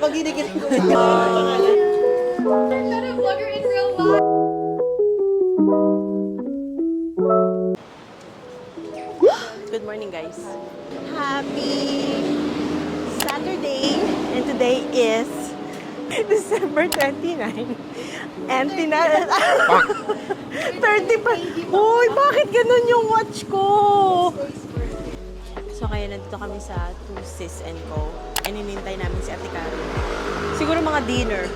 Pag-idikit ko rin yung I'm not a vlogger in real life. Good morning, guys. Happy Saturday, and today is December 29. And 30 pa. Uy, bakit ganun yung watch ko? So, kaya nandito kami sa Two Sis and Co. And inintay namin si Ate Karen. Siguro mga dinner.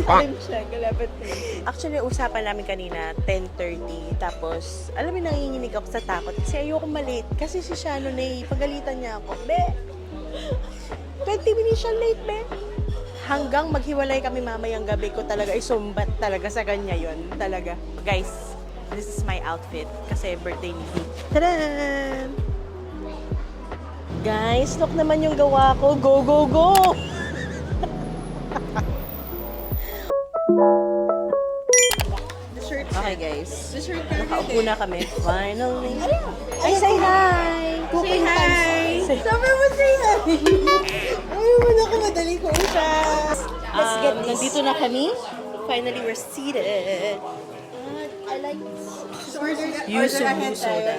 Time check, 11:30. Actually, usapan namin kanina, 10:30. Tapos, alam mo, nanginginig ako sa takot. Kasi ayoko malate. Kasi si Shannon pagalitan niya ako. Be! 20 minutes siya late, be! Hanggang maghiwalay kami mamayang gabi ko talaga, isumbat talaga sa kanya yon talaga. Guys, this is my outfit. Kasi birthday ni Dee. Tadaan! Guys, look naman yung gawa ko. Go, go, go! Okay guys, nakaupo na kami. Finally. Ay, say hi! Say hi! Sabi mo say hi! Ayaw mo na ako madali ko isa. Let's get this. Nandito na kami. Finally, we're seated. I like Yuzu soda.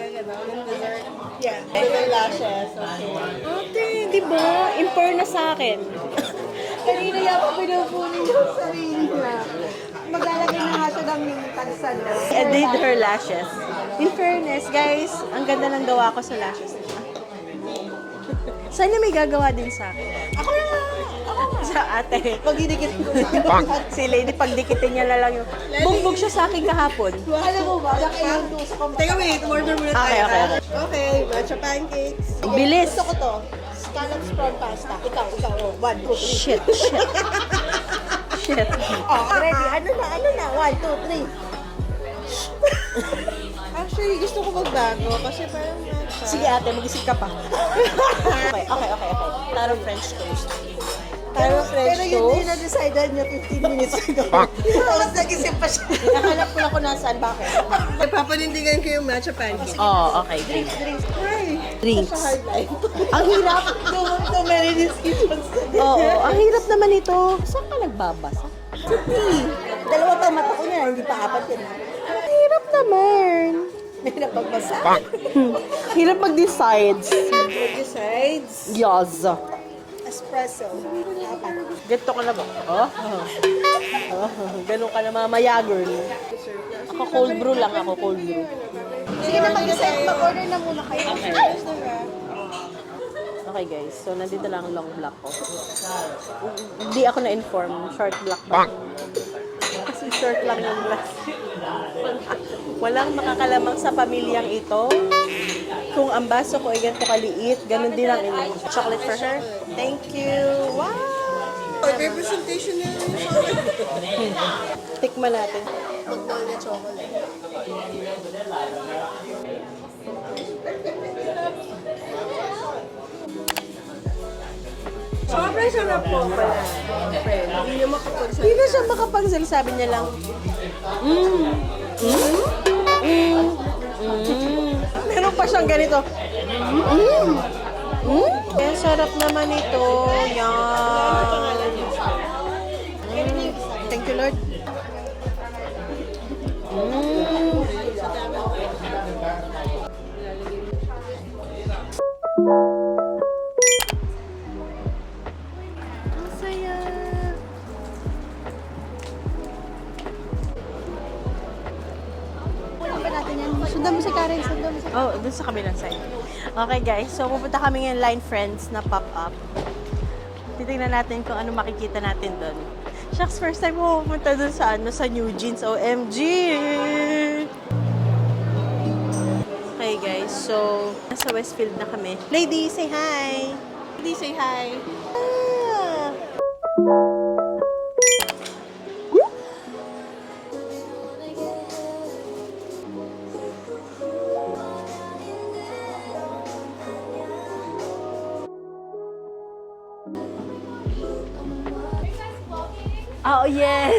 Yeah. With lashes. Okay. Ate, di ba? Impor na sa akin. Kanina yung pinupunin yung sarili niya. Maglalagay na nga siya ng tagsan. I did her lashes. In fairness, guys, ang ganda ng gawa ko sa lashes niya. Sana may gagawa din sa akin. Ako na nga! Sa ate. Pag-idikit ko rin. Si Lady, pagdikitin niya na lang yung... Bugbog siya sa akin kahapon. Alam mo ba? Nakailantos ako. Teka, wait. Order muna Okay, tayo. okay. Okay, matcha pancakes. Sige, Bilis. Gusto ko to. Scallops prawn pasta. Ikaw. Oh. 1, 2, 3. Shit. Oh, ready. Ano na? 1, 2, 3. Actually, gusto ko magbago kasi parang matcha. Sige ate, mag-isip ka pa. Okay. Taro French toast. Pero yun din na-decidean niya 15 minutes ago. Tapos nag-isip pa siya. Nakalap ko lang kung nasaan, bakit? Papanindigan ko yung matcha pancakes. Oh, okay, drinks. Hi! Drinks. Sa hard life. Ang hirap. Too many descriptions. Oo, ang hirap naman ito. Saan ka nagbabasa? Dalawa pa mata ko niya, hindi pa apat yun. Ang hirap naman. Mahirap magbasa. Hirap mag-decide. Besides, Yes. espresso. Apat. Ganito ka na ba? Oh. Ganun ka na mamaya, girl. Ako cold brew lang ako, cold brew. Sige na mag-decide, mag-order na muna kayo. Okay. Ayos na ba? Okay guys, so nandito lang ang long block ko. Hindi ako na-inform, short block ba? Kasi short lang yung glass. Walang makakalamang sa pamilyang ito. Kung ang baso ko ay ganito kaliit, ganun din ang inyong. Chocolate for her. Thank you. Wow! May presentation na yung chocolate. Tikman natin. Magdol na chocolate. Sobrang sarap po pala. Friend, hindi niyo makapagsalita. Hindi na siya makapagsalsabi niya lang. Meron pa siyang ganito. Kaya sarap naman ito. Yan. Thank you, Lord. Ang saya. Kulang pa natin yan. Sundan mo si Karen, sundan mo si Oh, dun sa kabilang side. Okay guys, so pupunta kami ngayon Line Friends na pop-up. Titignan natin kung ano makikita natin doon. Shucks, first time ko pupunta doon sa sa New Jeans. OMG! Okay guys, so nasa Westfield na kami. Lady, say hi! Lady, say hi. Ah! Oh, yes!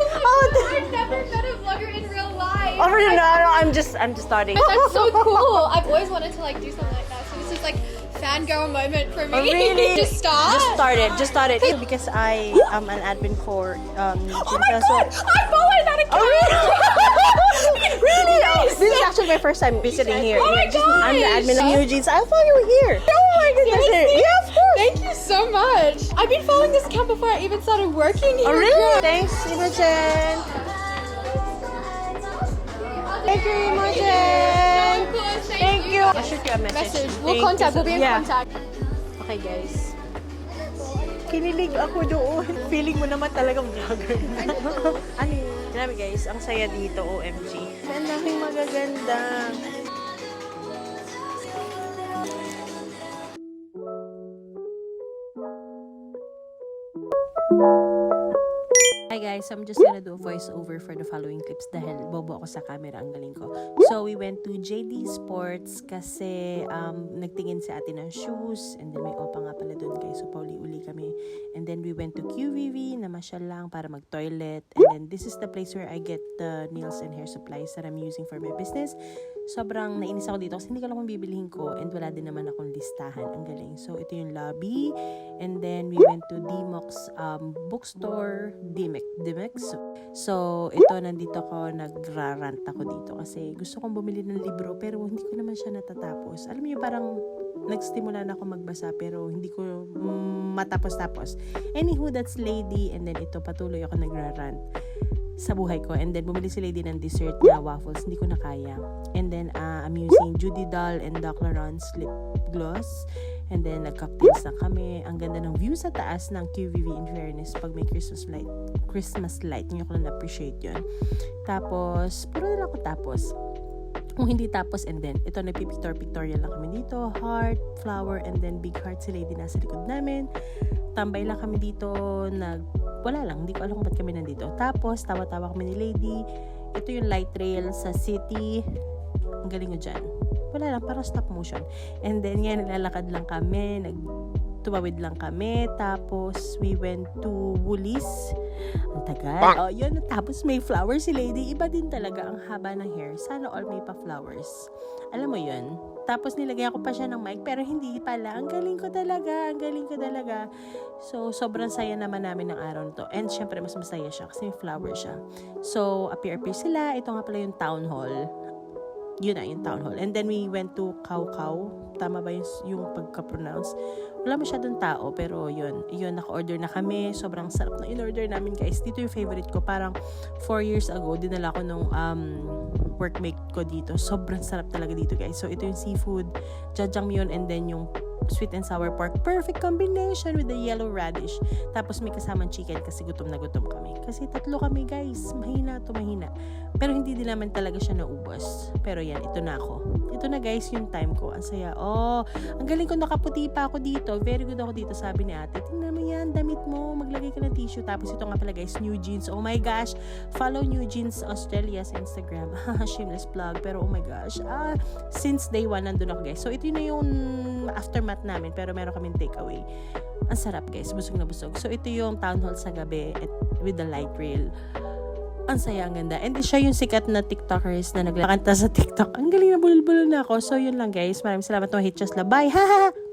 Oh, I've never met a vlogger in real life. oh no, I'm just starting. That's so cool. I've always wanted to like do something like that. So this is like fangirl moment for me. Oh, really? Just start. Just started. Because I am an admin for Eugene as well. I followed that account. Oh, really? Really? Oh, this is actually my first time visiting here. Oh my I'm the gosh. admin of Eugene's. I'll follow you here. Oh my goodness. Seriously? Yeah, of course. Thank you so much. I've been following this account before I even started working here. Oh, really? girl. Thanks, Imogen. Thank you, Imogen. So cool. Thank you. I'll shoot you a message. We'll Thank contact. you We'll be in yeah. contact. Okay, guys. Kinilig ako doon. Feeling mo naman talagang vlogger na. Ano yun? Grabe guys, ang saya dito, OMG. Ang daming magaganda. Hi guys, I'm just gonna do a voiceover for the following clips dahil bobo ako sa camera, ang galing ko. So, we went to JD Sports kasi nagtingin si ate ng shoes and then may opa nga pala doon guys. So, pauli-uli kami. And then we went to QVV, namasyal lang para mag-toilet. And then this is the place where I get the nails and hair supplies that I'm using for my business. Sobrang nainis ako dito kasi hindi ko alam kung bibilihin ko and wala din naman akong listahan. Ang galing. So, ito yung lobby. And then, we went to Dimox bookstore, Dimex. So, ito, nandito ko, nagrarant ako dito kasi gusto kong bumili ng libro pero hindi ko naman siya natatapos. Alam niyo, parang nagsimula na ako magbasa pero hindi ko matapos-tapos. Anywho, that's Lady. And then, ito, patuloy ako nagrarant sa buhay ko. And then, bumili si Lady ng dessert na waffles. Hindi ko na kaya. And then, I'm using Judy Doll and Doc Laron's lip gloss. And then, nag-cocktails na kami. Ang ganda ng view sa taas ng QVV in fairness pag may Christmas light. Hindi ko lang na-appreciate yun. Tapos, puro na lang ako tapos. Kung hindi tapos, and then, ito, nagpipictorial lang kami dito. Heart, flower, and then big heart si Lady nasa likod namin. Tambay lang kami dito. Wala lang, hindi ko alam kung ba't kami nandito. Tapos, tawa-tawa kami ni Lady. Ito yung light rail sa city. Ang galing ko dyan. Wala lang, parang stop motion. And then, yan, naglalakad lang kami. Tumawid lang kami. Tapos, we went to Woolies. Ang tagal. Oh, yun. Tapos, may flowers si Lady. Iba din talaga ang haba ng hair. Sana all may pa flowers. Alam mo yun? Tapos, nilagyan ko pa siya ng mic. Pero hindi pala. Ang galing ko talaga. Ang galing ko talaga. So, sobrang saya naman namin ng araw nito. And, syempre, mas masaya siya kasi may flowers siya. So, appear sila. Ito nga pala yung town hall. Yun na, yung town hall. And then, we went to Kaw. Tama ba yung pagka-pronounce? Wala masyadong tao, pero yun, naka-order na kami. Sobrang sarap na in-order namin, guys. Dito yung favorite ko. Parang 4 years ago, dinala ko nung workmate ko dito. Sobrang sarap talaga dito, guys. So, ito yung seafood, jajangmyeon, and then yung sweet and sour pork. Perfect combination with the yellow radish. Tapos may kasamang chicken kasi gutom na gutom kami. Kasi 3 kami, guys. Mahina. Pero hindi din naman talaga siya naubos. Pero yan, ito na ako. Ito na, guys, yung time ko. Ang saya. Oh, ang galing ko, nakaputi pa ako dito. Very good ako dito, sabi ni ate. Tingnan mo yan, damit mo. Maglagay ka ng tissue. Tapos ito nga pala, guys, New Jeans. Oh my gosh. Follow New Jeans Australia sa Instagram. Shameless plug. Pero oh my gosh. Since day 1, nandun ako, guys. So, ito na yung aftermath namin. Pero meron kaming takeaway. Ang sarap, guys. Busog na busog. So, ito yung town hall sa gabi with the light rail. Ang saya, ang ganda. And siya yung sikat na TikTokers na nagkakanta sa TikTok. Ang galing na bulol-bulol na ako. So, yun lang, guys. Maraming salamat. Hit just love. Bye! Ha!